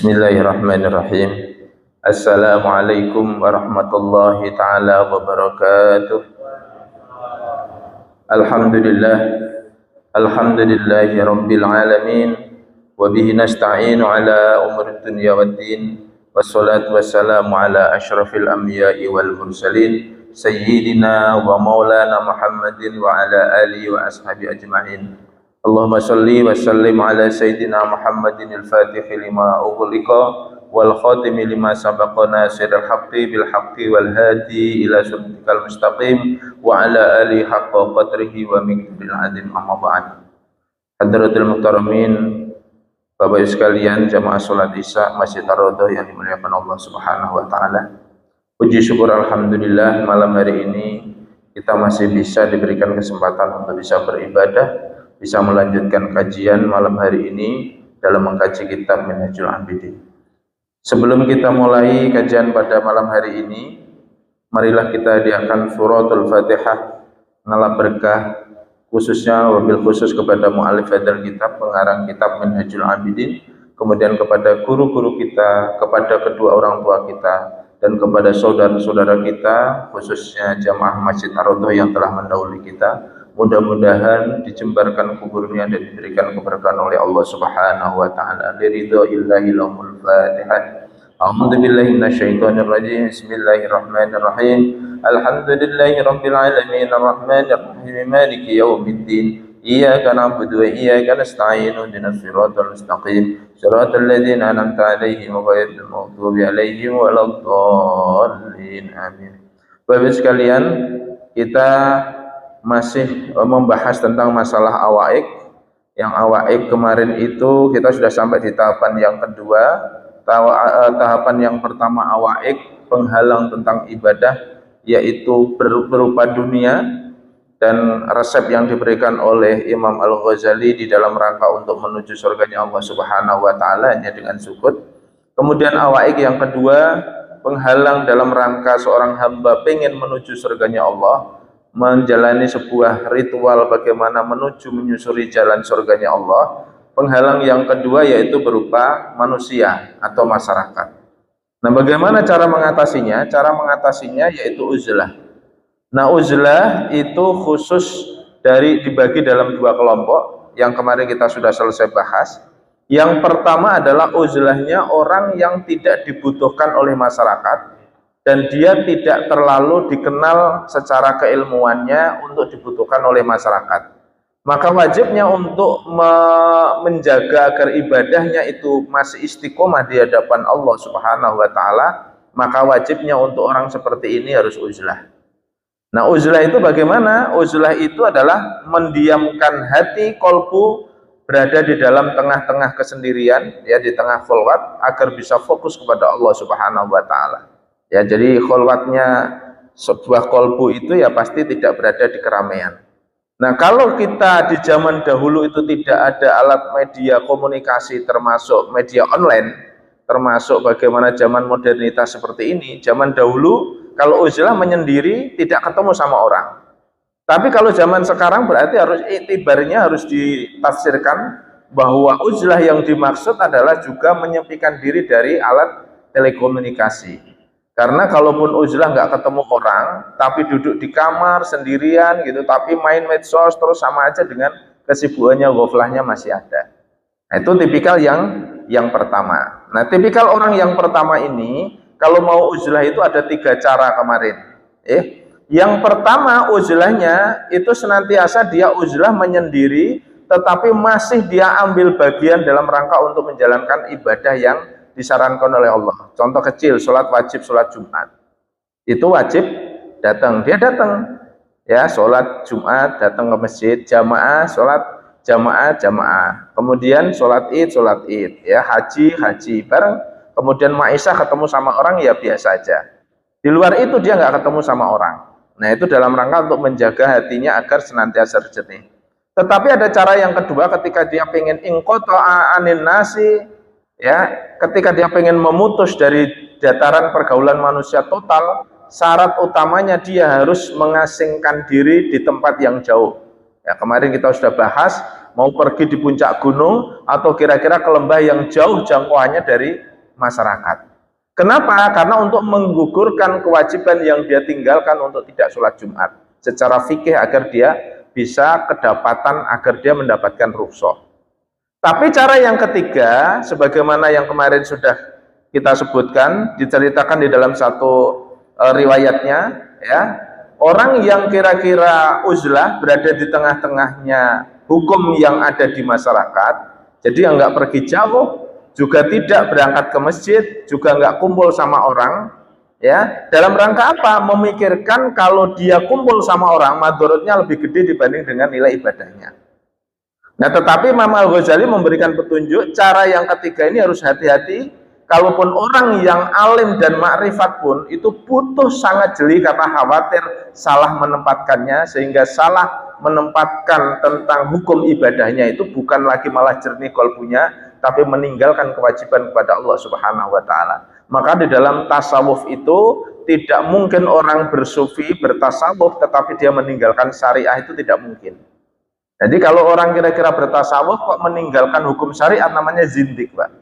Bismillahirrahmanirrahim. Assalamualaikum warahmatullahi taala wabarakatuh. Alhamdulillah, alhamdulillahi rabbil alamin, wa bihi nasta'inu ala umuri dunya waddin, wassalatu wassalamu ala asyrafil anbiya'i wal mursalin, sayyidina wa maulana Muhammadin wa ala alihi wa ashabi ajma'in. Allahumma salli wa sallim ala sayyidina Muhammadin al-Fatih lima ughliqa wal khatimi lima sabaqa nasiril haqqi bil haqqi wal hadi ila siratal mustaqim wa ala alihi haqqa qadrihi wa miqdaril azim, amma ba'd. Hadratul muhtaramin, Bapak Ibu sekalian, jamaah salat Isya Masjid Ar-Raudhah yang dimuliakan Allah Subhanahu wa taala. Puji syukur alhamdulillah, malam hari ini kita masih bisa diberikan kesempatan untuk bisa beribadah, bisa melanjutkan kajian malam hari ini dalam mengkaji kitab Minhajul Abidin. Sebelum kita mulai kajian pada malam hari ini, marilah kita hadiahkan suratul Fatihah ngalap berkah, khususnya wabil khusus kepada mu'alif hadal kitab, pengarang kitab Minhajul Abidin, kemudian kepada guru-guru kita, kepada kedua orang tua kita, dan kepada saudara-saudara kita, khususnya jamaah Masjid Ar-Raudhah yang telah mendahului kita. Mudah-mudahan dijembarkan kuburnya dan diberikan keberkahan oleh Allah Subhanahu wa taala. Liridhaillahi lahumul Fatihah. A'udzu billahi minasyaitonir rajim. Bismillahirrahmanirrahim. Alhamdulillahirabbil alamin arrahmanir rahim maliki yaumiddin. Iyyaka na'budu wa iyyaka nasta'in. Ihdinas siratal mustaqim. Siratal ladzina an'amta 'alaihim ghairil maghdubi 'alaihim waladdallin. Amin. Bapak sekalian, kita masih membahas tentang masalah awaik. Yang awaik kemarin itu kita sudah sampai di tahapan yang kedua. Tahapan yang pertama awaik, penghalang tentang ibadah, yaitu berupa dunia dan resep yang diberikan oleh Imam Al-Ghazali di dalam rangka untuk menuju surganya Allah Subhanahu wa taala hanya dengan sukut. Kemudian awaik yang kedua, penghalang dalam rangka seorang hamba pengen menuju surganya Allah, menjalani sebuah ritual bagaimana menyusuri jalan surganya Allah. Penghalang yang kedua yaitu berupa manusia atau masyarakat. Nah, bagaimana cara mengatasinya? Cara mengatasinya yaitu uzlah. Nah, uzlah itu khusus dibagi dalam dua kelompok yang kemarin kita sudah selesai bahas. Yang pertama adalah uzlahnya orang yang tidak dibutuhkan oleh masyarakat dan dia tidak terlalu dikenal secara keilmuannya untuk dibutuhkan oleh masyarakat. Maka wajibnya untuk menjaga agar ibadahnya itu masih istiqomah di hadapan Allah Subhanahu wa taala, maka wajibnya untuk orang seperti ini harus uzlah. Nah, uzlah itu bagaimana? Uzlah itu adalah mendiamkan hati, kolbu, berada di dalam tengah-tengah kesendirian, ya, di tengah kholwat, agar bisa fokus kepada Allah Subhanahu wa taala. Ya, jadi kholwatnya sebuah kolbu itu ya pasti tidak berada di keramaian. Nah, kalau kita di zaman dahulu itu tidak ada alat media komunikasi termasuk media online, termasuk bagaimana zaman modernitas seperti ini, zaman dahulu kalau uzlah menyendiri tidak ketemu sama orang. Tapi kalau zaman sekarang berarti harus iktibarnya harus ditafsirkan bahwa uzlah yang dimaksud adalah juga menyepikan diri dari alat telekomunikasi. Karena kalaupun uzlah nggak ketemu orang, tapi duduk di kamar sendirian gitu, tapi main medsos terus sama aja dengan kesibukannya, ghaflahnya masih ada. Nah, itu tipikal yang pertama. Nah, tipikal orang yang pertama ini, kalau mau uzlah itu ada 3 cara kemarin. Yang pertama uzlahnya itu senantiasa dia uzlah menyendiri, tetapi masih dia ambil bagian dalam rangka untuk menjalankan ibadah yang disarankan oleh Allah. Contoh kecil, sholat wajib, sholat Jumat. Itu wajib datang. Dia datang. Ya, sholat Jumat, datang ke masjid, jamaah, sholat jamaah. Kemudian sholat id. Ya, haji bareng. Kemudian ma'isyah ketemu sama orang ya biasa aja. Di luar itu dia nggak ketemu sama orang. Nah, itu dalam rangka untuk menjaga hatinya agar senantiasa jernih. Tetapi ada cara yang kedua ketika dia pengen inqata'a anin nasi, ya, ketika dia pengen memutus dari dataran pergaulan manusia total, syarat utamanya dia harus mengasingkan diri di tempat yang jauh. Ya, kemarin kita sudah bahas, mau pergi di puncak gunung atau kira-kira ke lembah yang jauh jangkauannya masyarakat. Kenapa? Karena untuk menggugurkan kewajiban yang dia tinggalkan untuk tidak sholat Jumat secara fikih agar dia bisa kedapatan, agar dia mendapatkan rukhsah. Tapi cara yang ketiga, sebagaimana yang kemarin sudah kita sebutkan, diceritakan di dalam satu riwayatnya, ya, orang yang kira-kira uzlah berada di tengah-tengahnya hukum yang ada di masyarakat, jadi nggak pergi jauh, juga tidak berangkat ke masjid, juga nggak kumpul sama orang, ya, dalam rangka apa? Memikirkan kalau dia kumpul sama orang, madorotnya lebih gede dibanding dengan nilai ibadahnya. Nah, tetapi Imam Al-Ghazali memberikan petunjuk, cara yang ketiga ini harus hati-hati. Kalaupun orang yang alim dan makrifat pun itu butuh sangat jeli karena khawatir salah menempatkannya, sehingga salah menempatkan tentang hukum ibadahnya itu bukan lagi malah jernih qalbunya, tapi meninggalkan kewajiban kepada Allah Subhanahu wa taala. Maka di dalam tasawuf itu tidak mungkin orang bersufi, bertasawuf tetapi dia meninggalkan syariah, itu tidak mungkin. Jadi kalau orang kira-kira bertasawuf kok meninggalkan hukum syariat, namanya zindik, Pak.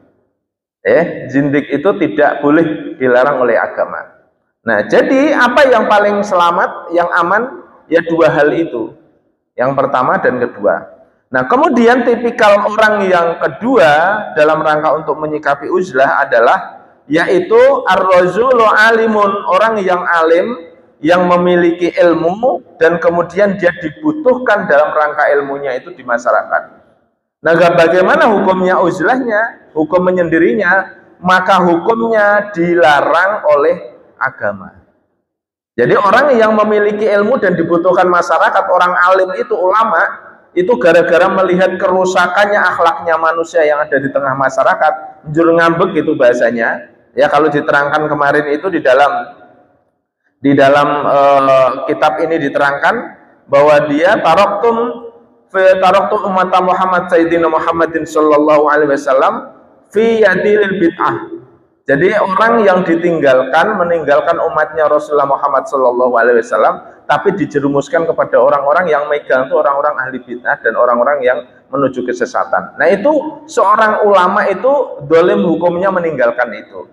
Zindik itu tidak boleh, dilarang oleh agama. Nah, jadi apa yang paling selamat, yang aman? Ya dua hal itu. Yang pertama dan kedua. Nah, kemudian tipikal orang yang kedua dalam rangka untuk menyikapi uzlah adalah yaitu ar-rajulu alimun, orang yang alim, yang memiliki ilmu dan kemudian dia dibutuhkan dalam rangka ilmunya itu di masyarakat. Nah, bagaimana hukumnya uzlahnya, hukum menyendirinya? Maka hukumnya dilarang oleh agama. Jadi orang yang memiliki ilmu dan dibutuhkan masyarakat, orang alim itu, ulama, itu gara-gara melihat kerusakannya akhlaknya manusia yang ada di tengah masyarakat, njur ngambek gitu bahasanya. Ya, kalau diterangkan kemarin itu di dalam kitab ini diterangkan bahwa dia taroktum umat Muhammad Sayyidina Muhammadin sallallahu alaihi wasallam fi yadilil bid'ah. Jadi orang yang meninggalkan umatnya Rasulullah Muhammad sallallahu alaihi wasallam, tapi dijerumuskan kepada orang-orang yang megang itu orang-orang ahli bid'ah dan orang-orang yang menuju kesesatan. Nah, itu seorang ulama itu dolim hukumnya meninggalkan itu.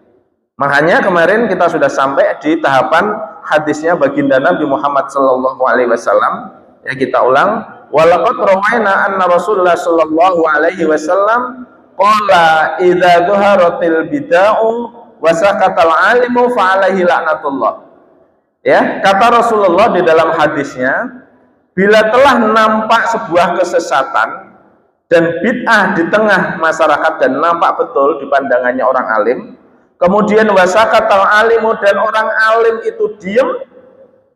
Makanya kemarin kita sudah sampai di tahapan hadisnya baginda Nabi Muhammad sallallahu alaihi wasallam. Ya, kita ulang, walaqad rawaina anna Rasulullah sallallahu alaihi wasallam qala idza dhuharatil bid'ah wa sakatal alimu fa alaihi laknatullah. Ya, kata Rasulullah di dalam hadisnya, bila telah nampak sebuah kesesatan dan bid'ah di tengah masyarakat dan nampak betul di pandangannya orang alim, kemudian wasakatal alimu, dan orang alim itu diam,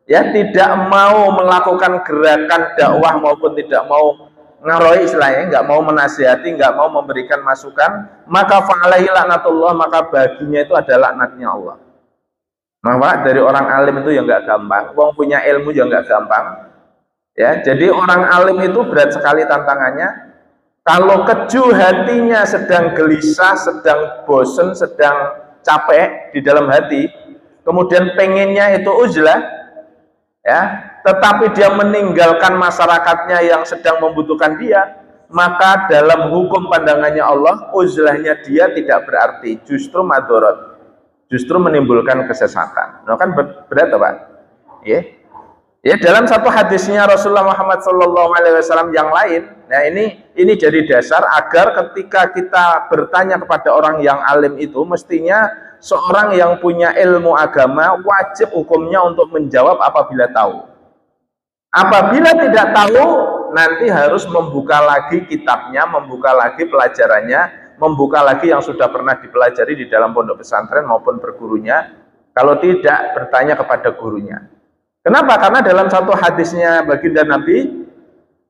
ya, tidak mau melakukan gerakan dakwah maupun tidak mau ngaroi istilahnya, nggak mau menasihati, nggak mau memberikan masukan, maka fa'alaihi laknatullah, maka baginya itu adalah laknatnya Allah. Maka dari orang alim itu yang nggak gampang, wong punya ilmu yang nggak gampang. Ya, jadi orang alim itu berat sekali tantangannya. Kalau keju hatinya sedang gelisah, sedang bosen, sedang capek di dalam hati, kemudian pengennya itu uzlah, ya, tetapi dia meninggalkan masyarakatnya yang sedang membutuhkan dia, maka dalam hukum pandangannya Allah, uzlahnya dia tidak berarti, justru madorot, justru menimbulkan kesesatan. Nah, kan berat, Pak. Ya. Ya, dalam satu hadisnya Rasulullah Muhammad SAW yang lain, nah ini jadi dasar agar ketika kita bertanya kepada orang yang alim itu, mestinya seorang yang punya ilmu agama wajib hukumnya untuk menjawab apabila tahu. Apabila tidak tahu, nanti harus membuka lagi kitabnya, membuka lagi pelajarannya, membuka lagi yang sudah pernah dipelajari di dalam pondok pesantren maupun bergurunya. Kalau tidak, bertanya kepada gurunya. Kenapa? Karena dalam satu hadisnya baginda Nabi,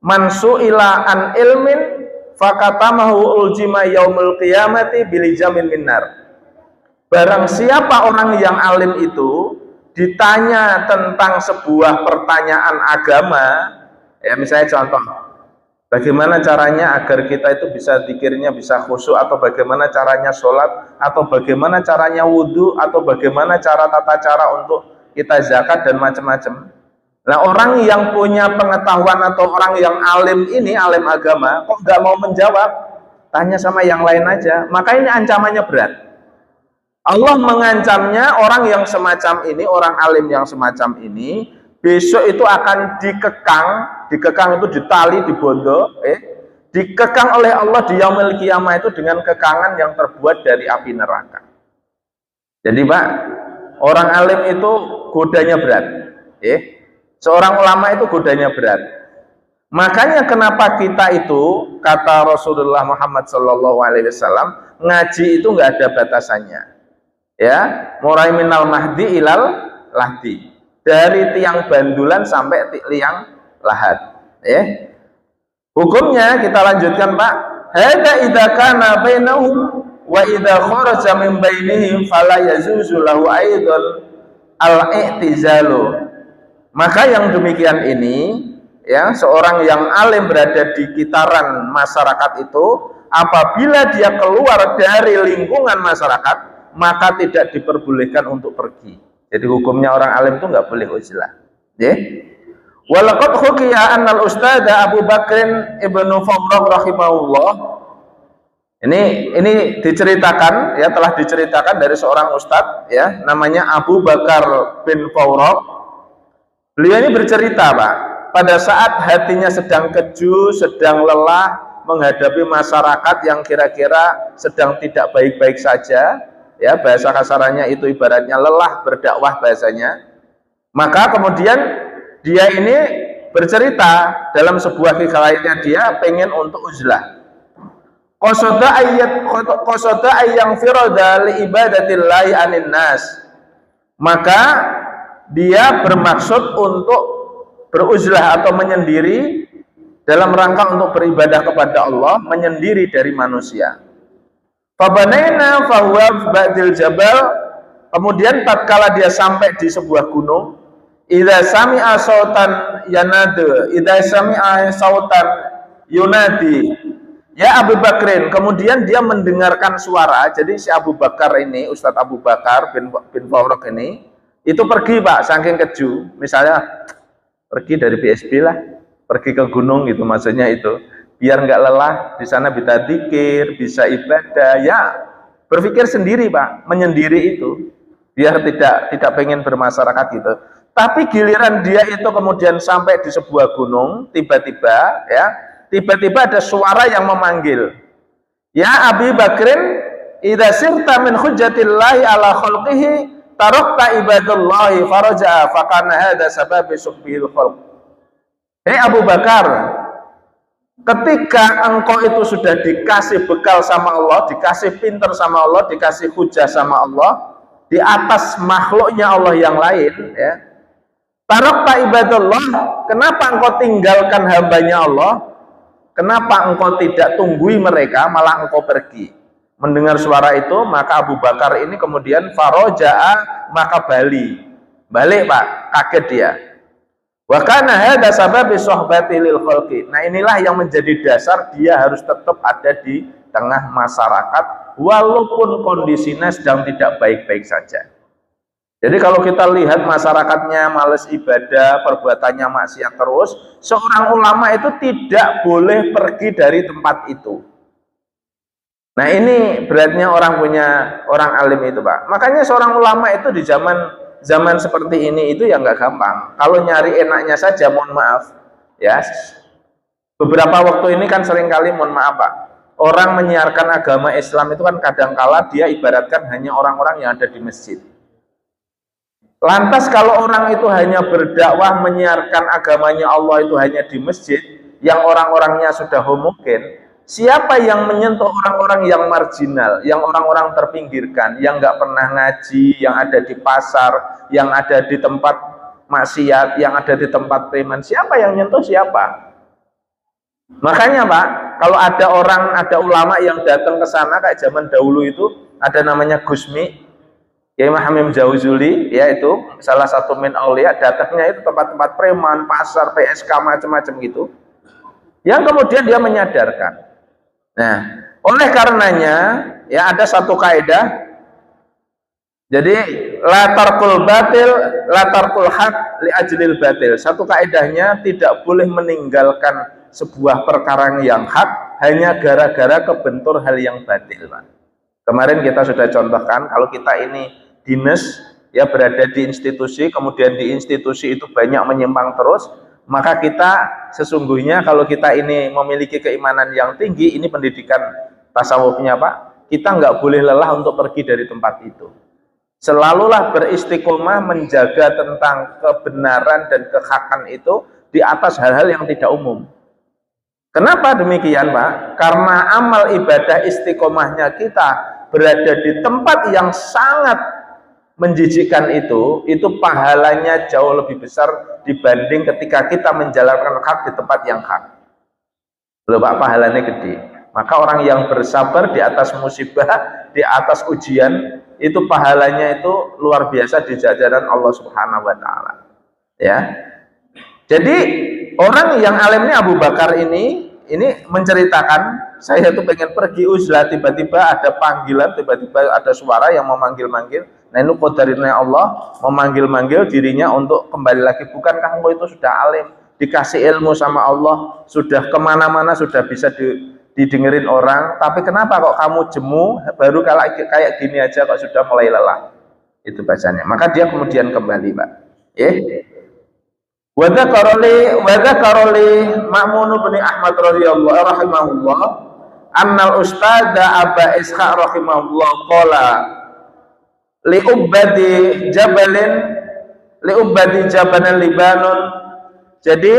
man su'ila an ilmin fakatamahu uljima yaumul qiyamati bilijamin minnar. Barang siapa orang yang alim itu ditanya tentang sebuah pertanyaan agama, ya misalnya contoh, bagaimana caranya agar kita itu bisa zikirnya bisa khusyuk, atau bagaimana caranya sholat, atau bagaimana caranya wudhu, atau bagaimana tata cara untuk kita zakat dan macam-macam. Nah, orang yang punya pengetahuan atau orang yang alim ini, alim agama, kok nggak mau menjawab, tanya sama yang lain aja, maka ini ancamannya berat. Allah mengancamnya orang yang semacam ini, orang alim yang semacam ini, besok itu akan dikekang itu ditali, dibondo, dikekang oleh Allah di yaumil qiyamah itu dengan kekangan yang terbuat dari api neraka. Jadi Pak, orang alim itu godanya berat, seorang ulama itu godanya berat. Makanya kenapa kita itu, kata Rasulullah Muhammad SAW, ngaji itu nggak ada batasannya. Ya, mulai minal mahdi ilal lahdi, dari tiang bandulan sampai tiang lahat. Hukumnya kita lanjutkan Pak. Hadza idza kana bainahum wa idza kharaja min bainihim fala yazuzu lahu aidan al-i'tizalu. Maka yang demikian ini, ya, seorang yang alim berada di kitaran masyarakat itu, apabila dia keluar dari lingkungan masyarakat, maka tidak diperbolehkan untuk pergi. Jadi hukumnya orang alim itu nggak boleh uzlah. Walaqad hukiya annal ustadz Abu Bakrin ibnu Fawraq rahimahullah. Ini diceritakan, ya, telah diceritakan dari seorang ustadz, ya, namanya Abu Bakar bin Fawraq. Beliau ini bercerita, Pak, pada saat hatinya sedang keju, sedang lelah menghadapi masyarakat yang kira-kira sedang tidak baik-baik saja, ya, bahasa kasarannya itu ibaratnya lelah berdakwah bahasanya. Maka kemudian dia ini bercerita dalam sebuah hikayatnya, dia pengen untuk uzlah. Qasada ayyang firada li ibadatillahi anin nas. Maka dia bermaksud untuk beruzlah atau menyendiri dalam rangka untuk beribadah kepada Allah, menyendiri dari manusia. Fabanaina fahuwa ba'dil jabal. Kemudian tatkala dia sampai di sebuah gunung, idza sami'a sautan yanadu, idza sami'a sautan yunadi, ya Abu Bakrin. Kemudian dia mendengarkan suara. Jadi si Abu Bakar ini, Ustadz Abu Bakar bin Fawraq ini, itu pergi Pak, saking keju. Misalnya pergi dari BSB lah, pergi ke gunung gitu, maksudnya itu biar nggak lelah di sana, bisa zikir, bisa ibadah, ya berpikir sendiri Pak, menyendiri itu, biar tidak pengen bermasyarakat gitu. Tapi giliran dia itu kemudian sampai di sebuah gunung, tiba-tiba ada suara yang memanggil, ya Abi Bakrin, idza sirta min hujjatillahi ala khalqihi tarakta ibadallahi faraja'a fakana hadza sababi subhil khalq. Hei Abu Bakar, ketika engkau itu sudah dikasih bekal sama Allah, dikasih pinter sama Allah, dikasih hujah sama Allah, di atas makhluknya Allah yang lain, ya, tarakta ibadallah, kenapa engkau tinggalkan hambanya Allah? Kenapa engkau tidak tunggui mereka, malah engkau pergi? Mendengar suara itu, maka Abu Bakar ini kemudian faraja'a, maka balik Pak, kaget dia. Wa kana hadza sababi suhbati lil khalqi. Nah, inilah yang menjadi dasar dia harus tetap ada di tengah masyarakat walaupun kondisinya sedang tidak baik-baik saja. Jadi kalau kita lihat masyarakatnya malas ibadah, perbuatannya maksiat terus, seorang ulama itu tidak boleh pergi dari tempat itu. Nah, ini beratnya orang alim itu Pak. Makanya seorang ulama itu di zaman seperti ini itu ya nggak gampang. Kalau nyari enaknya saja, mohon maaf, ya. Beberapa waktu ini kan seringkali, mohon maaf Pak, orang menyiarkan agama Islam itu kan kadangkala dia ibaratkan hanya orang-orang yang ada di masjid. Lantas kalau orang itu hanya berdakwah menyiarkan agamanya Allah itu hanya di masjid, yang orang-orangnya sudah homogen, siapa yang menyentuh orang-orang yang marginal, yang orang-orang terpinggirkan, yang nggak pernah ngaji, yang ada di pasar, yang ada di tempat maksiat, yang ada di tempat preman, siapa yang nyentuh siapa? Makanya Pak, kalau ada ulama yang datang ke sana kayak zaman dahulu itu, ada namanya Gusmi, Kiai Hamim Jauzuli, ya, itu salah satu min aulia, datangnya itu tempat-tempat preman, pasar, PSK, macam-macam gitu. Yang kemudian dia menyadarkan. Nah, oleh karenanya, ya, ada satu kaidah. Jadi la tarkul batil, la tarkul haq li ajlil batil. Satu kaidahnya tidak boleh meninggalkan sebuah perkara yang hak hanya gara-gara kebentur hal yang batil, Pak. Kemarin kita sudah contohkan kalau kita ini dinas, ya berada di institusi, kemudian di institusi itu banyak menyimpang terus, maka kita sesungguhnya kalau kita ini memiliki keimanan yang tinggi, ini pendidikan tasawufnya Pak, kita nggak boleh lelah untuk pergi dari tempat itu. Selalulah beristiqomah menjaga tentang kebenaran dan kehakan itu di atas hal-hal yang tidak umum. Kenapa demikian Pak? Karena amal ibadah istiqomahnya kita berada di tempat yang sangat menjijikkan itu pahalanya jauh lebih besar dibanding ketika kita menjalankan hak di tempat yang hak. Loh Pak, pahalanya gede. Maka orang yang bersabar di atas musibah, di atas ujian, itu pahalanya itu luar biasa di jajaran Allah Subhanahu wa taala. Ya. Jadi orang yang alimnya Abu Bakar ini menceritakan, saya tuh pengen pergi uzlah, tiba-tiba ada panggilan, tiba-tiba ada suara yang memanggil-manggil. Nah itu qadarnya Allah memanggil-manggil dirinya untuk kembali lagi. Bukankah engkau itu sudah alim, dikasih ilmu sama Allah, sudah kemana-mana sudah bisa didengerin orang, tapi kenapa kok kamu jemu baru kayak gini aja kok sudah mulai lelah? Itu bacanya. Maka dia kemudian kembali Pak. Wa dzakaroli Ma'mun bin Ahmad radhiyallahu rahimahullah annal ustada Aba Ishaq rahimahullah qala li ubadi jabalin Libanon. Jadi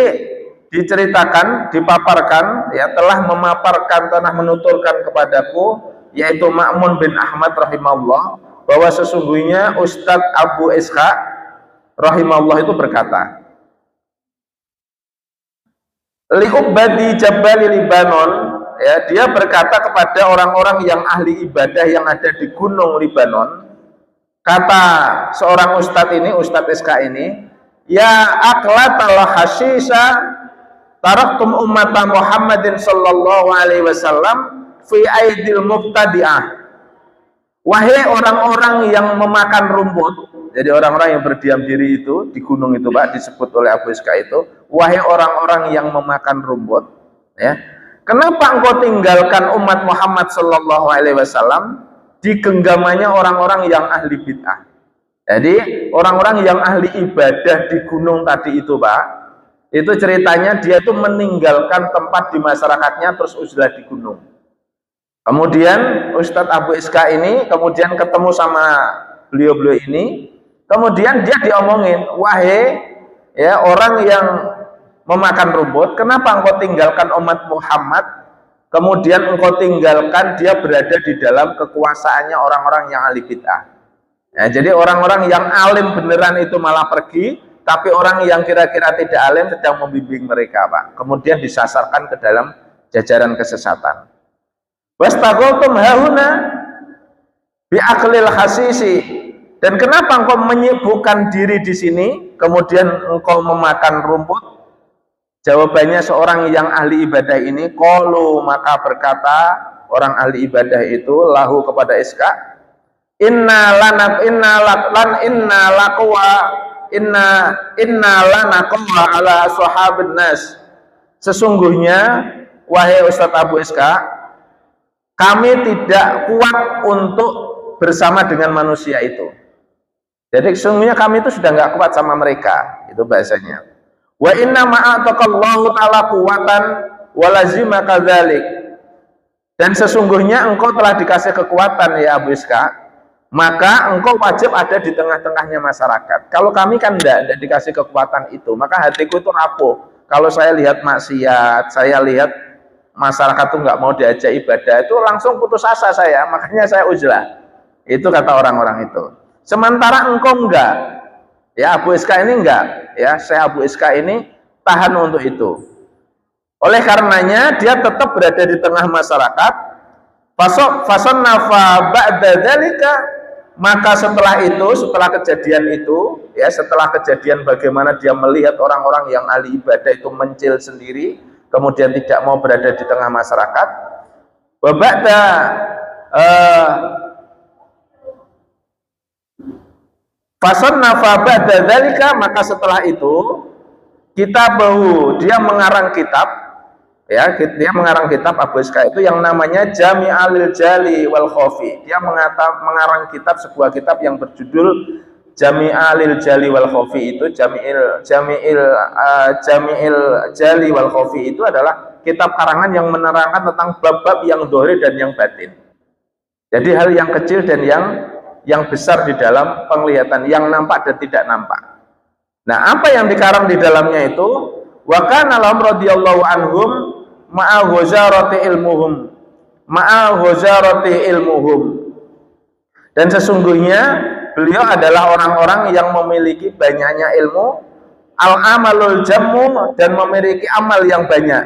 diceritakan, dipaparkan, ya telah memaparkan, telah menuturkan kepadaku, yaitu Ma'mun bin Ahmad rahimahullah, bahwa sesungguhnya Ustadz Abu Ishaq rahimahullah itu berkata, li'ubadi jabali Libanon, ya dia berkata kepada orang-orang yang ahli ibadah yang ada di gunung Libanon, kata seorang Ustadz ini, Ustadz Ishaq ini, ya aklatal hasisa taraktum ummata Muhammadin sallallahu alaihi wasallam fi aidil mubtadi'ah. Wahai orang-orang yang memakan rumput, jadi orang-orang yang berdiam diri itu di gunung itu Pak, disebut oleh Abu Ishaq itu, wahai orang-orang yang memakan rumput, ya. Kenapa engkau tinggalkan umat Muhammad sallallahu alaihi wasallam di genggamannya orang-orang yang ahli bid'ah? Jadi orang-orang yang ahli ibadah di gunung tadi itu Pak, itu ceritanya dia itu meninggalkan tempat di masyarakatnya terus uzlah di gunung. Kemudian Ustadz Abu Ishaq ini kemudian ketemu sama beliau-beliau ini, kemudian dia diomongin, wahai ya orang yang memakan rumput, kenapa engkau tinggalkan umat Muhammad, kemudian engkau tinggalkan dia berada di dalam kekuasaannya orang-orang yang ahli bid'ah. Ya, jadi orang-orang yang alim beneran itu malah pergi, tapi orang yang kira-kira tidak alim sedang membimbing mereka Pak, kemudian disasarkan ke dalam jajaran kesesatan. Wastaghaltum hauna bi aqlil hasisi, dan kenapa engkau menyibukkan diri di sini kemudian engkau memakan rumput? Jawabannya seorang yang ahli ibadah ini, qalu, maka berkata orang ahli ibadah itu lahu kepada Ishaq, inna lanaqwa ala sahabin nas. Sesungguhnya wahai Ustadz Abu Ishaq, kami tidak kuat untuk bersama dengan manusia itu. Jadi sesungguhnya kami itu sudah nggak kuat sama mereka, itu bahasanya. Wa inna ma'atakallahu ta'ala kuwatan walazima kadzalik. Dan sesungguhnya engkau telah dikasih kekuatan ya Abu Ishaq, maka engkau wajib ada di tengah-tengahnya masyarakat. Kalau kami kan tidak dikasih kekuatan itu, maka hatiku itu rapuh. Kalau saya lihat maksiat, saya lihat masyarakat tuh nggak mau diajak ibadah, itu langsung putus asa saya, makanya saya uzlah. Itu kata orang-orang itu. Sementara engkau enggak, ya Abu Ishaq ini enggak, ya saya Abu Ishaq ini tahan untuk itu. Oleh karenanya dia tetap berada di tengah masyarakat. Fasannafa ba'da dzalika, maka setelah itu, setelah kejadian itu, ya setelah kejadian bagaimana dia melihat orang-orang yang ahli ibadah itu mencil sendiri, kemudian tidak mau berada di tengah masyarakat. Wabakda fasannafa ba'da dzalika, maka setelah itu kita bahu dia mengarang kitab Ya, dia mengarang kitab Abu Ishaq itu yang namanya Jami'ul Jali wal Khafi. Dia mengarang sebuah kitab yang berjudul Jami'ul Jali wal Khafi. Itu Jami'il Jali wal Khafi itu adalah kitab karangan yang menerangkan tentang bab-bab yang zahir dan yang batin. Jadi hal yang kecil dan yang besar di dalam penglihatan, yang nampak dan tidak nampak. Nah, apa yang dikarang di dalamnya itu? Wa kana lahum radhiyallahu anhum ma'a ghazarati ilmuhum. Dan sesungguhnya beliau adalah orang-orang yang memiliki banyaknya ilmu, al-amalul jammu, dan memiliki amal yang banyak,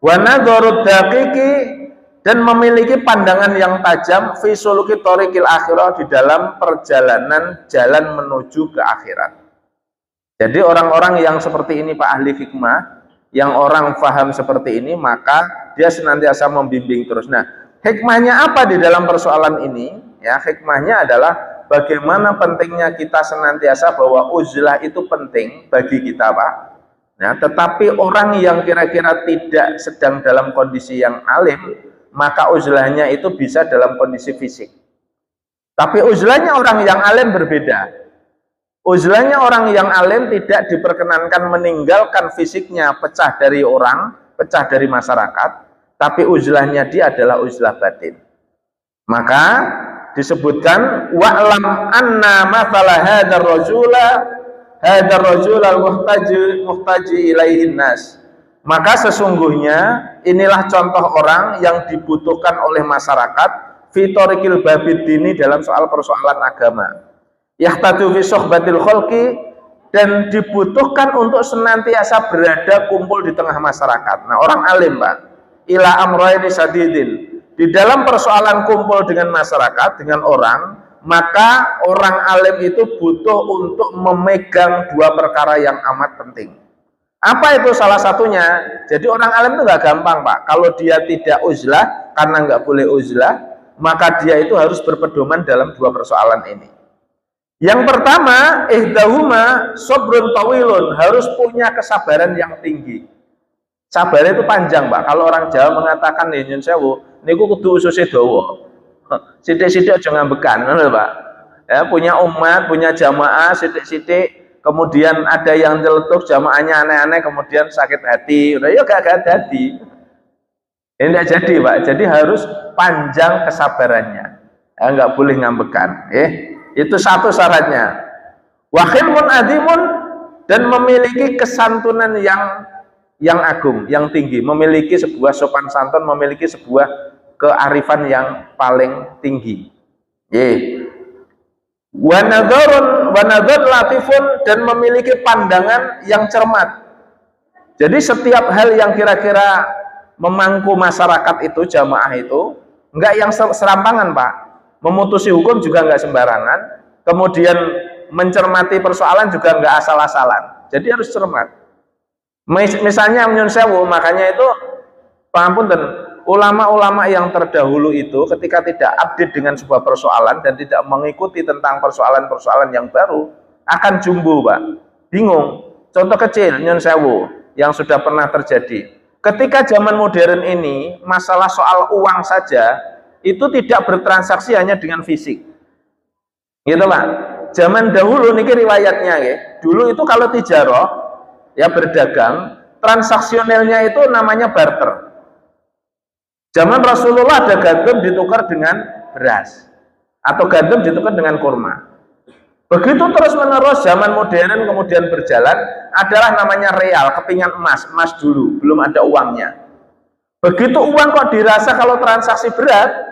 wa nadharud daqiqi, dan memiliki pandangan yang tajam, fi suluki thoriqil akhirah, di dalam perjalanan jalan menuju ke akhirat. Jadi orang-orang yang seperti ini Pak ahli hikmah, yang orang faham seperti ini, maka dia senantiasa membimbing terus. Nah, hikmahnya apa di dalam persoalan ini? Ya, hikmahnya adalah bagaimana pentingnya kita senantiasa bahwa uzlah itu penting bagi kita, Pak. Nah, tetapi orang yang kira-kira tidak sedang dalam kondisi yang alim, maka uzlahnya itu bisa dalam kondisi fisik. Tapi uzlahnya orang yang alim berbeda. Uzlahnya orang yang alim tidak diperkenankan meninggalkan fisiknya, pecah dari orang, pecah dari masyarakat, tapi uzlahnya dia adalah uzlah batin. Maka disebutkan wa'lam anna mathala hadzal rajula muhtaji ilaihin nas. Maka sesungguhnya inilah contoh orang yang dibutuhkan oleh masyarakat fi thoriqil babid dini, dalam soal persoalan agama. Yahtadu fi sohbatil kholqi, dan dibutuhkan untuk senantiasa berada kumpul di tengah masyarakat. Nah, orang alim, Pak, ila amrayni sadidin, di dalam persoalan kumpul dengan masyarakat, dengan orang, maka orang alim itu butuh untuk memegang dua perkara yang amat penting. Apa itu salah satunya? Jadi orang alim itu nggak gampang, Pak. Kalau dia tidak uzlah, karena nggak boleh uzlah, maka dia itu harus berpedoman dalam dua persoalan ini. Yang pertama, ihdahuma sobrun tawilun, harus punya kesabaran yang tinggi. Sabar itu panjang, Pak. Kalau orang Jawa mengatakan nih nyun sewu, niku kudu ususe dawa. Sithik-sithik aja ngambekan, ngono lho, Pak. Ya, punya umat, punya jamaah, sithik-sithik, kemudian ada yang nyeletuk jamaahnya aneh-aneh, kemudian sakit hati. Udah ya gak hati. Ini tidak jadi, Pak. Jadi harus panjang kesabarannya. Ya, nggak boleh ngambekan. Itu satu syaratnya. Wa khilmun adimun, dan memiliki kesantunan yang agung, yang tinggi, memiliki sebuah sopan santun, memiliki sebuah kearifan yang paling tinggi. Wa nadhar latifun, dan memiliki pandangan yang cermat. Jadi setiap hal yang kira-kira memangku masyarakat itu, jamaah itu, enggak yang serampangan, Pak. Memutusi hukum juga enggak sembarangan, kemudian mencermati persoalan juga enggak asal-asalan. Jadi harus cermat. Misalnya nyun sewu, makanya itu pangapunten, ulama-ulama yang terdahulu itu ketika tidak update dengan sebuah persoalan dan tidak mengikuti tentang persoalan-persoalan yang baru, akan jumbo, Pak. Bingung. Contoh kecil nyun sewu yang sudah pernah terjadi. Ketika zaman modern ini, masalah soal uang saja itu tidak bertransaksi hanya dengan fisik, gitu, Pak. Zaman dahulu niki riwayatnya, ya. Dulu itu kalau tijarah, ya berdagang, transaksionalnya itu namanya barter. Zaman Rasulullah ada gandum ditukar dengan beras, atau gandum ditukar dengan kurma. Begitu terus menerus zaman modern kemudian berjalan, adalah namanya real, kepingan emas dulu, belum ada uangnya. Begitu uang kok dirasa kalau transaksi berat,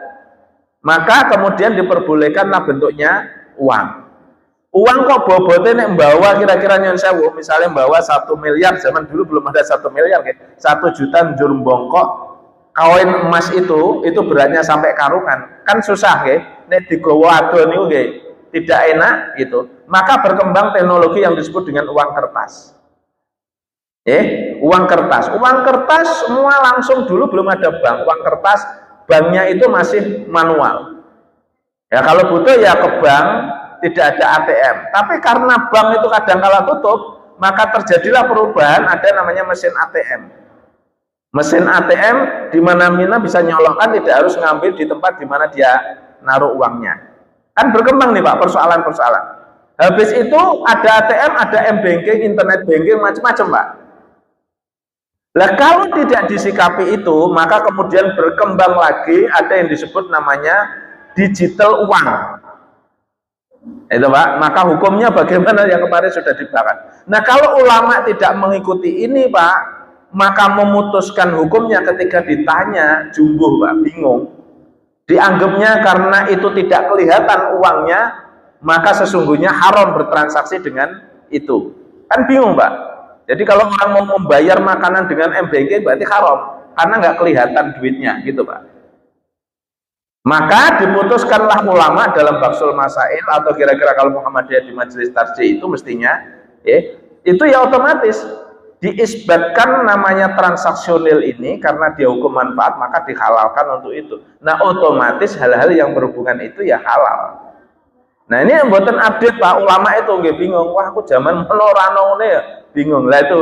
maka kemudian diperbolehkanlah bentuknya uang. Uang kok bobotnya nek membawa kira-kira nyun sewu, misalnya membawa 1 miliar, zaman dulu belum ada 1 miliar, 1 juta njur bongkok koin emas itu beratnya sampai karungan, kan susah, nek digowo ado niku tidak enak gitu. Maka berkembang teknologi yang disebut dengan uang kertas. Uang kertas semua langsung, dulu belum ada bank, uang kertas banknya itu masih manual. Ya kalau butuh ya ke bank, tidak ada ATM. Tapi karena bank itu kadang kala tutup, maka terjadilah perubahan, ada namanya mesin ATM. Mesin ATM di mana-mana bisa nyolokkan, tidak harus ngambil di tempat di mana dia naruh uangnya. Kan berkembang nih Pak persoalan-persoalan. Habis itu ada ATM, ada M-banking, internet banking, macam-macam Pak. Lah kalau tidak disikapi itu, maka kemudian berkembang lagi ada yang disebut namanya digital uang. Itu Pak, maka hukumnya bagaimana yang kemarin sudah dibahas. Nah kalau ulama tidak mengikuti ini Pak, maka memutuskan hukumnya ketika ditanya jumbuh Pak, bingung. Dianggapnya karena itu tidak kelihatan uangnya, maka sesungguhnya haram bertransaksi dengan itu. Kan bingung Pak. Jadi kalau orang mau membayar makanan dengan M-banking berarti haram, karena nggak kelihatan duitnya gitu Pak. Maka diputuskanlah ulama dalam Baksul Masail, atau kira-kira kalau Muhammadiyah di Majelis Tarjih itu mestinya itu ya otomatis diisbatkan namanya transaksional ini karena dia hukum manfaat, maka dihalalkan untuk itu. Nah otomatis hal-hal yang berhubungan itu ya halal. Nah ini yang buatan update Pak, ulama itu nggak bingung, wah aku zaman menorano ya bingung lah itu.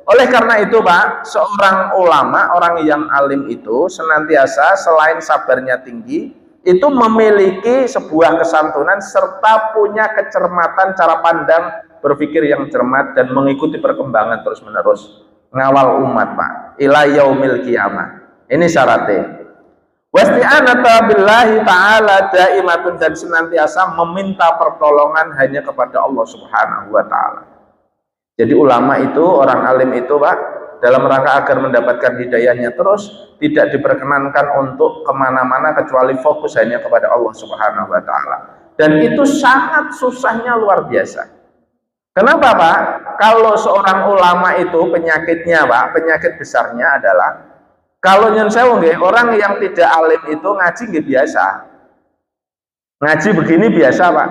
Oleh karena itu Pak, seorang ulama, orang yang alim itu senantiasa selain sabarnya tinggi, itu memiliki sebuah kesantunan serta punya kecermatan cara pandang berpikir yang cermat dan mengikuti perkembangan terus menerus, ngawal umat Pak ila yaumil qiyamah. Ini syaratnya. Wasti'anata billahi ta'ala daimatun, dan senantiasa meminta pertolongan hanya kepada Allah Subhanahu wa ta'ala. Jadi ulama itu, orang alim itu Pak, dalam rangka agar mendapatkan hidayahnya terus, tidak diperkenankan untuk kemana-mana kecuali fokus hanya kepada Allah Subhanahu wa ta'ala. Dan itu sangat susahnya luar biasa. Kenapa Pak? Kalau seorang ulama itu penyakitnya Pak, penyakit besarnya adalah kalau nyon sewu nggih, orang yang tidak alim itu ngaji nggih biasa. Ngaji begini biasa Pak.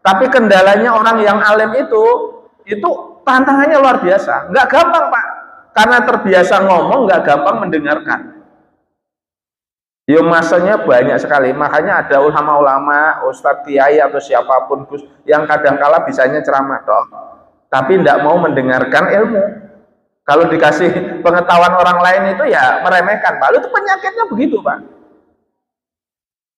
Tapi kendalanya orang yang alim itu tantangannya luar biasa. Nggak gampang Pak. Karena terbiasa ngomong, nggak gampang mendengarkan. Ya masanya banyak sekali, makanya ada ulama-ulama, ustadz kiai atau siapapun Gus yang kadangkala bisanya ceramah toh, tapi tidak mau mendengarkan ilmu. Kalau dikasih pengetahuan orang lain itu ya meremehkan Pak. Itu penyakitnya begitu Pak.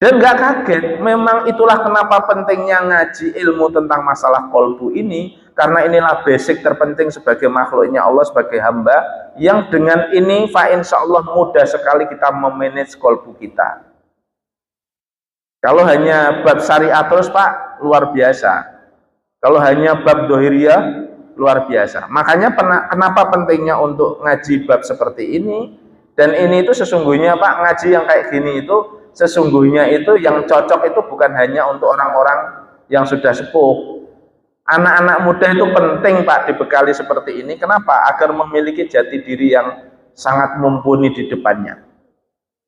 Dan nggak kaget, memang itulah kenapa pentingnya ngaji ilmu tentang masalah kolbu ini, karena inilah basic terpenting sebagai makhluknya Allah, sebagai hamba, yang dengan ini insya Allah mudah sekali kita memanage kolbu kita. Kalau hanya bab syariat terus Pak, luar biasa. Kalau hanya bab dohiriyah, luar biasa. Makanya kenapa pentingnya untuk ngaji bab seperti ini, dan ini itu sesungguhnya Pak, ngaji yang kayak gini itu sesungguhnya itu yang cocok itu bukan hanya untuk orang-orang yang sudah sepuh. Anak-anak muda itu penting Pak dibekali seperti ini. Kenapa? Agar memiliki jati diri yang sangat mumpuni di depannya.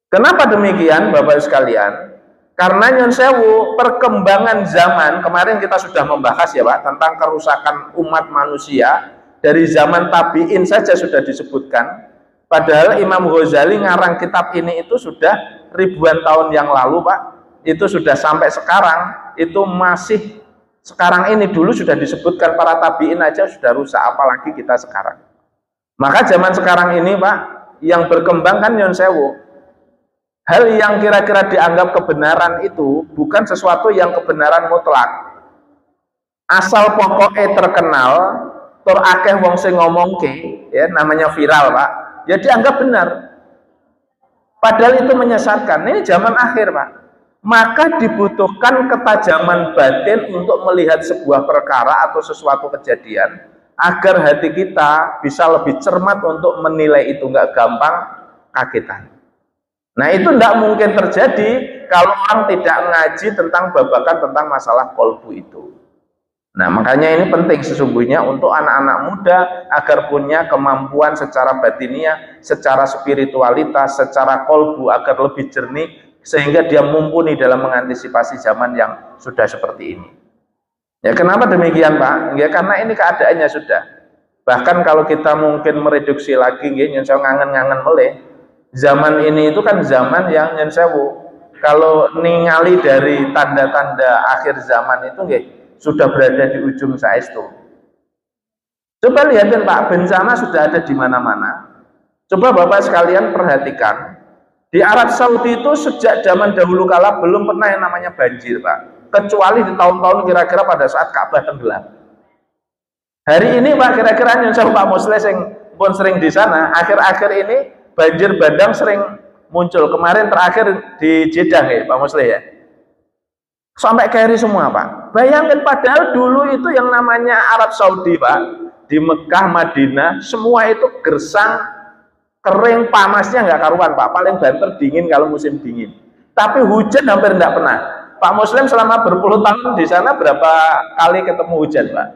Kenapa demikian Bapak sekalian? Karena nyon sewu, perkembangan zaman, kemarin kita sudah membahas ya Pak tentang kerusakan umat manusia. Dari zaman tabi'in saja sudah disebutkan. Padahal Imam Ghazali ngarang kitab ini itu sudah ribuan tahun yang lalu Pak. Itu sudah sampai sekarang, itu masih sekarang ini. Dulu sudah disebutkan para tabi'in aja sudah rusak, apalagi kita sekarang. Maka zaman sekarang ini Pak, yang berkembang kan nyon sewu, hal yang kira-kira dianggap kebenaran itu bukan sesuatu yang kebenaran mutlak. Asal pokoknya terkenal, tur akeh wong sing ngomongke, ya namanya viral Pak, ya dianggap benar. Padahal itu menyesatkan. Ini zaman akhir Pak. Maka dibutuhkan ketajaman batin untuk melihat sebuah perkara atau sesuatu kejadian, agar hati kita bisa lebih cermat untuk menilai itu, nggak gampang kagetan. Nah itu tidak mungkin terjadi kalau orang tidak ngaji tentang babakan tentang masalah kolbu itu. Nah makanya ini penting sesungguhnya untuk anak-anak muda agar punya kemampuan secara batiniah, secara spiritualitas, secara kolbu agar lebih jernih, sehingga dia mumpuni dalam mengantisipasi zaman yang sudah seperti ini. Ya kenapa demikian Pak? Ya karena ini keadaannya sudah. Bahkan kalau kita mungkin mereduksi lagi, yang saya ngangen-ngangen meleh, zaman ini itu kan zaman yang nyen sewu, kalau ningali dari tanda-tanda akhir zaman itu sudah berada di ujung saestu. Coba lihatin Pak, bencana sudah ada di mana-mana. Coba Bapak sekalian perhatikan, di Arab Saudi itu sejak zaman dahulu kala belum pernah yang namanya banjir, Pak. Kecuali di tahun-tahun kira-kira pada saat Ka'bah tenggelam. Hari ini Pak, kira-kira nyusul Pak Musle yang pun sering di sana, akhir-akhir ini banjir bandang sering muncul. Kemarin terakhir di Jeddah ya Pak Musle ya. Sampai keri semua Pak. Bayangkan padahal dulu itu yang namanya Arab Saudi Pak, di Mekah, Madinah, semua itu gersang, kering, panasnya nggak karuan Pak. Paling banter dingin kalau musim dingin. Tapi hujan hampir nggak pernah. Pak Muslim selama berpuluh tahun di sana berapa kali ketemu hujan Pak?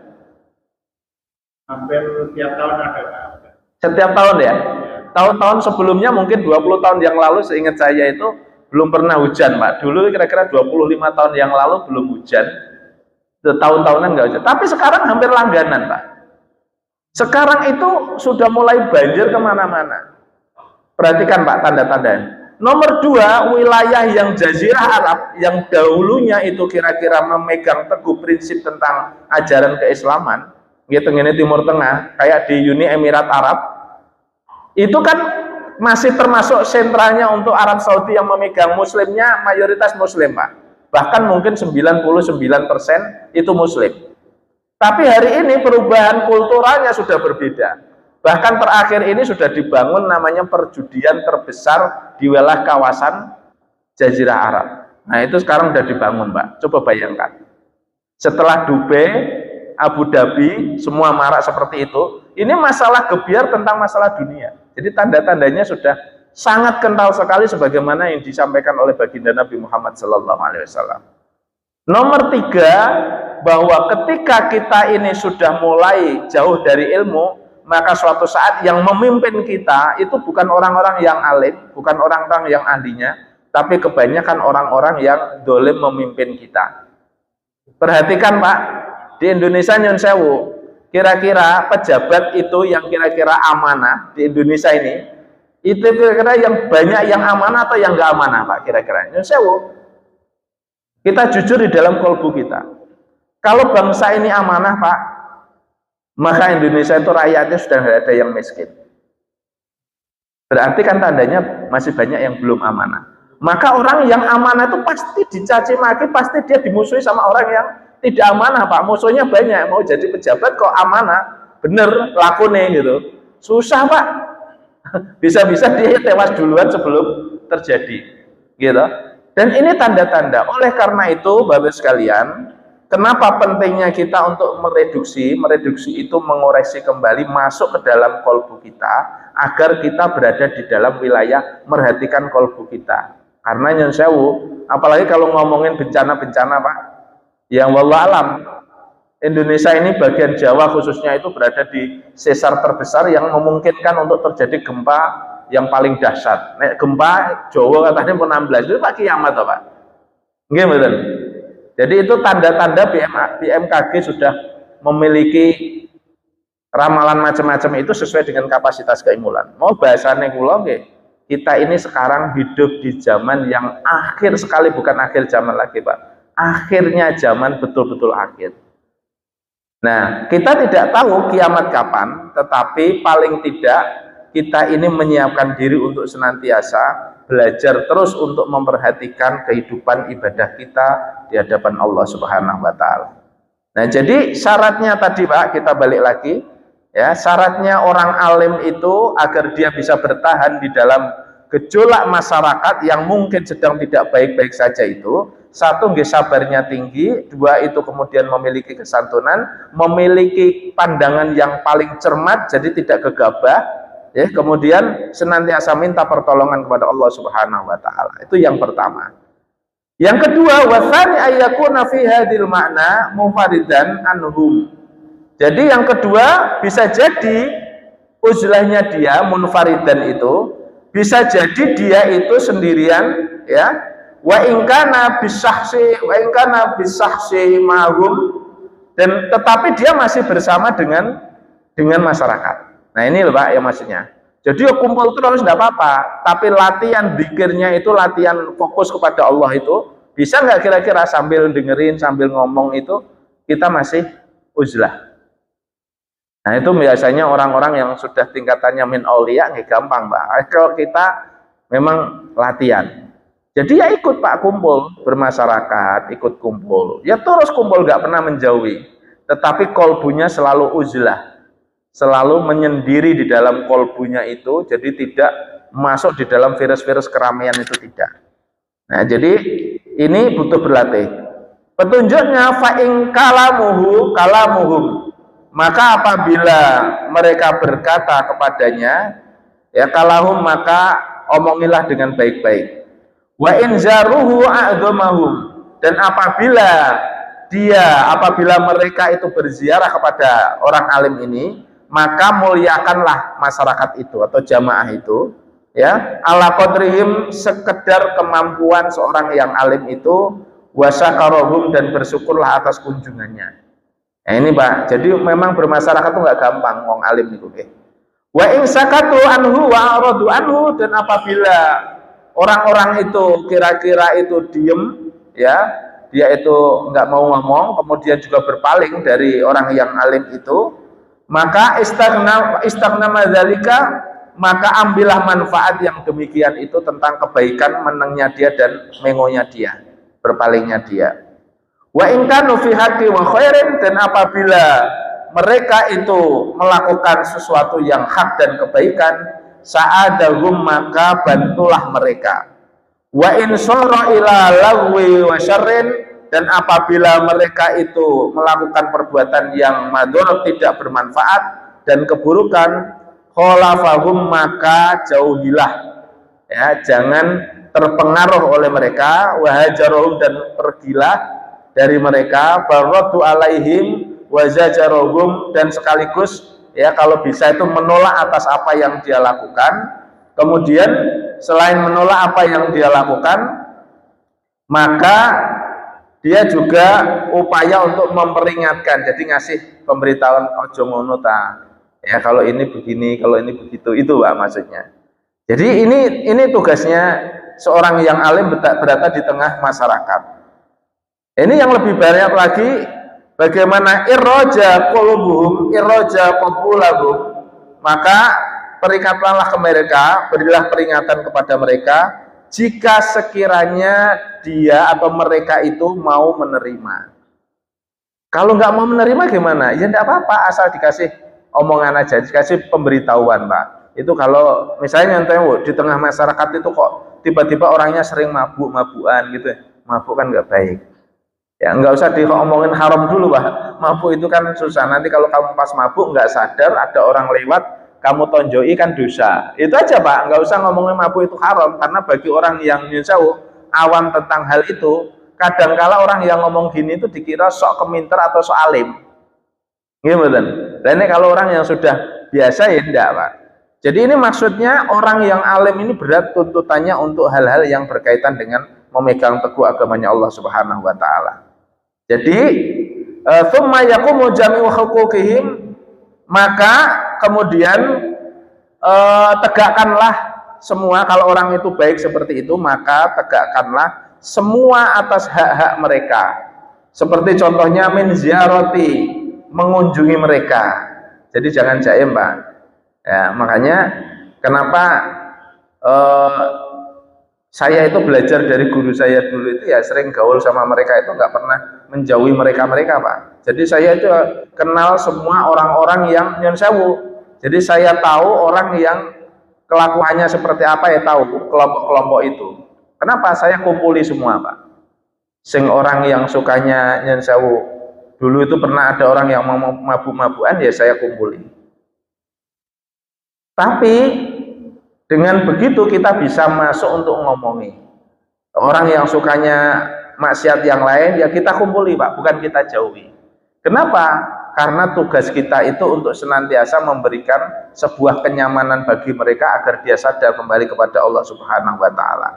Hampir tiap tahun ada Pak. Setiap tahun ya? Tahun-tahun sebelumnya mungkin 20 tahun yang lalu seingat saya itu belum pernah hujan Pak. Dulu kira-kira 25 tahun yang lalu belum hujan. Tahun-tahunan nggak hujan. Tapi sekarang hampir langganan Pak. Sekarang itu sudah mulai banjir kemana-mana. Perhatikan Pak tanda-tandanya. Nomor 2, wilayah yang Jazirah Arab yang dahulunya itu kira-kira memegang teguh prinsip tentang ajaran keislaman, gitu ini Timur Tengah, kayak di Uni Emirat Arab, itu kan masih termasuk sentralnya untuk Arab Saudi yang memegang muslimnya mayoritas muslim Pak. Bahkan mungkin 99% itu muslim. Tapi hari ini perubahan kulturalnya sudah berbeda. Bahkan terakhir ini sudah dibangun namanya perjudian terbesar di wilayah kawasan Jazirah Arab. Nah itu sekarang sudah dibangun Pak. Coba bayangkan. Setelah Dubai, Abu Dhabi, semua marak seperti itu. Ini masalah gebiar tentang masalah dunia. Jadi tanda-tandanya sudah sangat kental sekali sebagaimana yang disampaikan oleh baginda Nabi Muhammad SAW. Nomor 3, bahwa ketika kita ini sudah mulai jauh dari ilmu, maka suatu saat yang memimpin kita itu bukan orang-orang yang alim, bukan orang-orang yang ahlinya, tapi kebanyakan orang-orang yang dolim memimpin kita. Perhatikan Pak, di Indonesia nyun sewu, kira-kira pejabat itu yang kira-kira amanah di Indonesia ini, itu kira-kira yang banyak yang amanah atau yang nggak amanah Pak, kira-kira nyun sewu. Kita jujur di dalam kolbu kita. Kalau bangsa ini amanah Pak, maka Indonesia itu rakyatnya sudah tidak ada yang miskin. Berarti kan tandanya masih banyak yang belum amanah. Maka orang yang amanah itu pasti dicaci maki, pasti dia dimusuhi sama orang yang tidak amanah Pak. Musuhnya banyak, mau jadi pejabat kok amanah, bener lakunya gitu. Susah Pak. Bisa-bisa dia tewas duluan sebelum terjadi, gitu. Dan ini tanda-tanda. Oleh karena itu, Bapak sekalian, kenapa pentingnya kita untuk mereduksi itu mengoreksi kembali masuk ke dalam kolbu kita agar kita berada di dalam wilayah merhatikan kolbu kita. Karena nyun sewu, apalagi kalau ngomongin bencana-bencana Pak, yang wallahualam Indonesia ini bagian Jawa khususnya itu berada di sesar terbesar yang memungkinkan untuk terjadi gempa yang paling dahsyat. Nek gempa Jawa katanya pun 16 itu Pak kiamat toh Pak. Nggih mboten. Jadi itu tanda-tanda BMKG sudah memiliki ramalan macam-macam itu sesuai dengan kapasitas keimulan. Mau bahasane kula nggih, kita ini sekarang hidup di zaman yang akhir sekali, bukan akhir zaman lagi Pak. Akhirnya zaman betul-betul akhir. Nah, kita tidak tahu kiamat kapan, tetapi paling tidak kita ini menyiapkan diri untuk senantiasa belajar terus untuk memperhatikan kehidupan ibadah kita di hadapan Allah Subhanahu wa taala. Nah, jadi syaratnya tadi Pak, kita balik lagi ya, syaratnya orang alim itu agar dia bisa bertahan di dalam gejolak masyarakat yang mungkin sedang tidak baik-baik saja itu, satu nggih sabarnya tinggi, dua itu kemudian memiliki kesantunan, memiliki pandangan yang paling cermat jadi tidak gegabah, ya, kemudian senantiasa minta pertolongan kepada Allah Subhanahu wa taala. Itu yang pertama. Yang kedua, wasani ayyakuna fi hadil makna mufaridan anhum. Jadi yang kedua bisa jadi uzlahnya dia munfaridan itu bisa jadi dia itu sendirian ya. Wa in kana bisahsi mahum, dan tetapi dia masih bersama dengan masyarakat. Nah ini loh Pak yang maksudnya. Jadi ya kumpul terus tidak apa-apa, tapi latihan zikirnya itu latihan fokus kepada Allah itu bisa nggak kira-kira sambil dengerin sambil ngomong itu kita masih uzlah. Nah itu biasanya orang-orang yang sudah tingkatannya min aulia nggak gampang Pak. Kalau kita memang latihan. Jadi ya ikut Pak kumpul bermasyarakat, ikut kumpul. Ya terus kumpul nggak pernah menjauhi. Tetapi kolbunya selalu uzlah, selalu menyendiri di dalam kolbunya itu. Jadi tidak masuk di dalam virus-virus keramaian itu tidak. Nah jadi ini butuh berlatih. Petunjuknya fa'in kalamuhum, maka apabila mereka berkata kepadanya, ya kalahum, maka omongilah dengan baik-baik. Wa in zaruhu a'dhamahum, dan apabila mereka itu berziarah kepada orang alim ini, maka muliakanlah masyarakat itu atau jamaah itu, ya ala qadrihim, sekedar kemampuan seorang yang alim itu, wasakarohum, dan bersyukurlah atas kunjungannya. Nah ini Pak, jadi memang bermasyarakat itu nggak gampang ngomong alim itu. Wa in sakatu anhu wa aradu anhu, dan apabila orang-orang itu kira-kira itu diem, ya dia itu nggak mau ngomong, kemudian juga berpaling dari orang yang alim itu, maka istaghna dzalika, maka ambillah manfaat yang demikian itu tentang kebaikan menengnya dia dan mengonya dia, berpalingnya dia. Wa in kanu fi haqqi wa khairin, dan apabila mereka itu melakukan sesuatu yang hak dan kebaikan, sa'adahum, maka bantulah mereka. Wa in sara ila lagwi wa syarrin, dan apabila mereka itu melakukan perbuatan yang madhur, tidak bermanfaat dan keburukan, khalafahum, maka jauhilah, ya jangan terpengaruh oleh mereka, wa hajaruhum, dan pergilah dari mereka, baratu alaihim wa zajaruhum, dan sekaligus ya kalau bisa itu menolak atas apa yang dia lakukan. Kemudian selain menolak apa yang dia lakukan, maka dia juga upaya untuk memperingatkan, jadi ngasih pemberitahuan, ojo ngono ta, ya kalau ini begini, kalau ini begitu, itu Pak maksudnya. Jadi ini tugasnya seorang yang alim berada di tengah masyarakat. Ini yang lebih banyak lagi, bagaimana irroja qulubuhum, irroja qabulahum, maka peringatlah ke mereka, berilah peringatan kepada mereka jika sekiranya dia atau mereka itu mau menerima. Kalau nggak mau menerima gimana? Ya enggak apa-apa, asal dikasih omongan aja, dikasih pemberitahuan Pak. Itu kalau misalnya nonton di tengah masyarakat itu kok tiba-tiba orangnya sering mabuk-mabukan gitu, mabuk kan nggak baik. Ya nggak usah diomongin haram dulu Pak. Mabuk itu kan susah. Nanti kalau kamu pas mabuk nggak sadar ada orang lewat, kamu tonjoki kan dosa. Itu aja Pak. Nggak usah ngomongin mabuk itu haram, karena bagi orang yang jauh awam tentang hal itu, kadangkala orang yang ngomong gini itu dikira sok keminter atau sok alim. Gimana? Dan ini kalau orang yang sudah biasa ya enggak Pak. Jadi ini maksudnya orang yang alim ini berat tuntutannya untuk hal-hal yang berkaitan dengan memegang teguh agamanya Allah Subhanahu wa taala. Jadi tsumma yaqumu jami'u huquqihim, maka kemudian tegakkanlah semua, kalau orang itu baik seperti itu, maka tegakkanlah semua atas hak-hak mereka. Seperti contohnya min ziyarati, mengunjungi mereka. Jadi jangan jaim Pak. Ya, makanya kenapa saya itu belajar dari guru saya dulu itu ya sering gaul sama mereka itu nggak pernah menjauhi mereka Pak. Jadi saya itu kenal semua orang-orang yang nyun sewu. Jadi saya tahu orang yang kelakuannya seperti apa, ya tahu kelompok-kelompok itu. Kenapa? Saya kumpuli semua Pak. Sing orang yang sukanya nyun sewu, dulu itu pernah ada orang yang mau mabuk-mabukan, ya saya kumpuli. Tapi dengan begitu kita bisa masuk untuk ngomongi orang yang sukanya maksiat yang lain, ya kita kumpuli Pak, bukan kita jauhi. Kenapa? Karena tugas kita itu untuk senantiasa memberikan sebuah kenyamanan bagi mereka agar dia sadar kembali kepada Allah Subhanahu wa taala.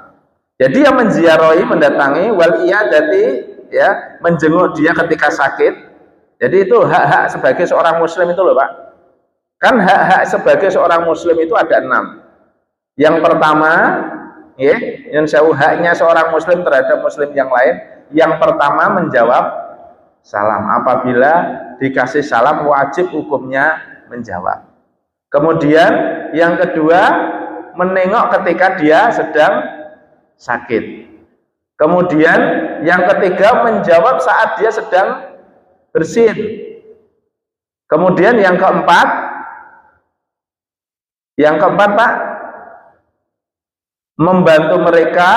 Jadi yang menziarahi, mendatangi, wal iyadati, ya menjenguk dia ketika sakit. Jadi itu hak-hak sebagai seorang muslim itu loh Pak. Kan hak-hak sebagai seorang muslim itu ada 6. Yang pertama, ya, yang haknya seorang muslim terhadap muslim yang lain, yang pertama menjawab salam apabila dikasih salam wajib hukumnya menjawab. Kemudian yang kedua, menengok ketika dia sedang sakit. Kemudian yang ketiga, menjawab saat dia sedang bersin. Kemudian yang keempat Pak, membantu mereka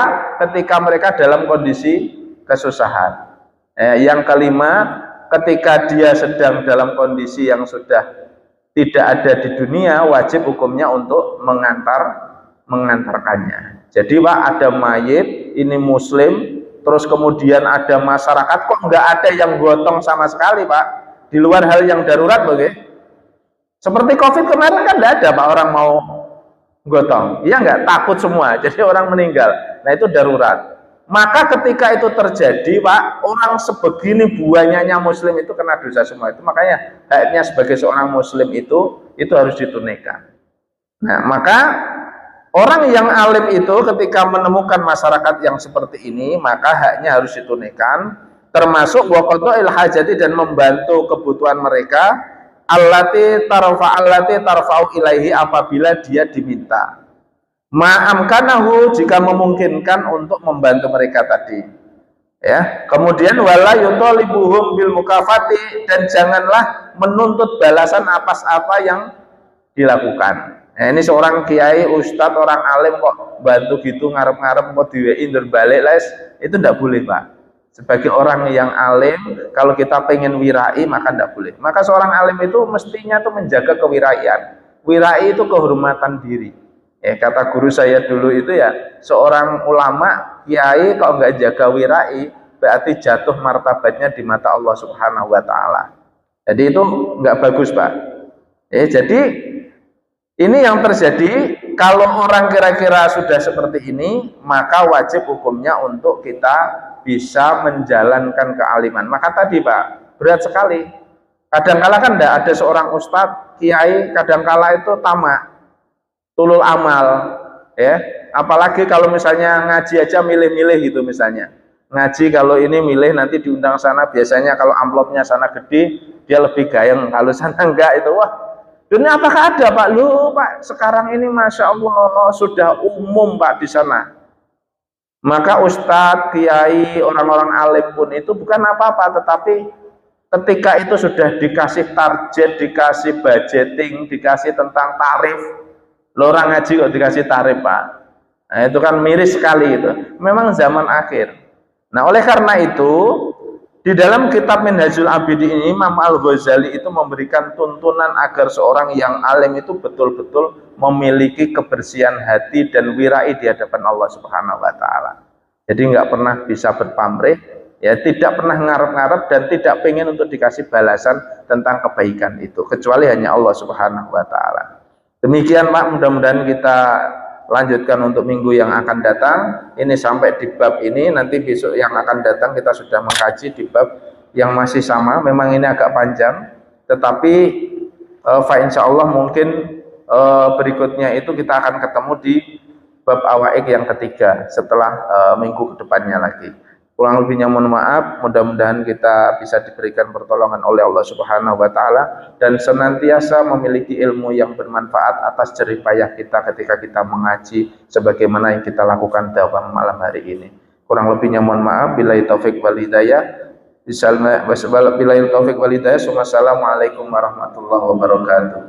ketika mereka dalam kondisi kesusahan. Yang kelima, ketika dia sedang dalam kondisi yang sudah tidak ada di dunia, wajib hukumnya untuk mengantarkannya. Jadi Pak, ada mayit, ini muslim, terus kemudian ada masyarakat, kok nggak ada yang gotong sama sekali Pak, di luar hal yang darurat bagaimana? Seperti COVID kemarin kan nggak ada Pak orang mau gotong, iya nggak, takut semua, jadi orang meninggal. Nah itu darurat. Maka ketika itu terjadi Pak, orang sebegini banyaknya muslim itu kena dosa semua itu. Makanya haknya sebagai seorang muslim itu harus ditunaikan. Nah maka orang yang alim itu ketika menemukan masyarakat yang seperti ini, maka haknya harus ditunaikan, termasuk waqada'il hajati, dan membantu kebutuhan mereka, allati tarfa'u ilaihi, apabila dia diminta. Ma'amkanahu, jika memungkinkan untuk membantu mereka tadi. Ya, kemudian wala yutalibuhum bil mukafati, dan janganlah menuntut balasan atas apa yang dilakukan. Nah, ini seorang kiai, ustadz, orang alim kok bantu gitu ngarep-ngarep kok diwein berbalik les, itu tidak boleh Pak. Sebagai orang yang alim, kalau kita pengen wirai maka tidak boleh. Maka seorang alim itu mestinya tuh menjaga kewiraian. Wirai itu kehormatan diri. Kata guru saya dulu itu ya, seorang ulama, kiai kalau nggak jaga wirai, berarti jatuh martabatnya di mata Allah Subhanahu wa Ta'ala. Jadi itu nggak bagus Pak. Jadi ini yang terjadi. Kalau orang kira-kira sudah seperti ini, maka wajib hukumnya untuk kita bisa menjalankan kealiman. Maka tadi Pak, berat sekali. Kadangkala kan enggak ada seorang ustadz, kiai, kadangkala itu tamak, tulul amal, ya. Apalagi kalau misalnya ngaji aja milih-milih gitu misalnya. Ngaji kalau ini milih nanti diundang sana, biasanya kalau amplopnya sana gede, dia lebih gayeng, kalau sana enggak itu wah. Dunia apakah ada Pak? Lu Pak, sekarang ini Masya Allah sudah umum Pak di sana. Maka ustadz, kiai, orang-orang alim pun itu bukan apa-apa, tetapi ketika itu sudah dikasih target, dikasih budgeting, dikasih tentang tarif, lo orang ngaji kok dikasih tarif Pak. Nah, itu kan miris sekali itu. Memang zaman akhir. Nah oleh karena itu, di dalam kitab Minhajul Abidin ini Imam Al-Ghazali itu memberikan tuntunan agar seorang yang alim itu betul-betul memiliki kebersihan hati dan wirai di hadapan Allah Subhanahu wa Ta'ala. Jadi nggak pernah bisa berpamrih, ya, tidak pernah ngarep-ngarep, dan tidak pengen untuk dikasih balasan tentang kebaikan itu, kecuali hanya Allah Subhanahu wa Ta'ala. Demikian Pak, mudah-mudahan kita lanjutkan untuk minggu yang akan datang. Ini sampai di bab ini, nanti besok yang akan datang kita sudah mengkaji di bab yang masih sama. Memang ini agak panjang, tetapi insya Allah mungkin berikutnya itu kita akan ketemu di bab awaik yang ketiga setelah minggu kedepannya lagi. Kurang lebihnya mohon maaf, mudah-mudahan kita bisa diberikan pertolongan oleh Allah Subhanahu wa Ta'ala, dan senantiasa memiliki ilmu yang bermanfaat atas jerih payah kita ketika kita mengaji sebagaimana yang kita lakukan dalam malam hari ini. Kurang lebihnya mohon maaf. Billahi taufik wal hidayah. Billahi taufik wal hidayah. Wassalamualaikum warahmatullahi wabarakatuh.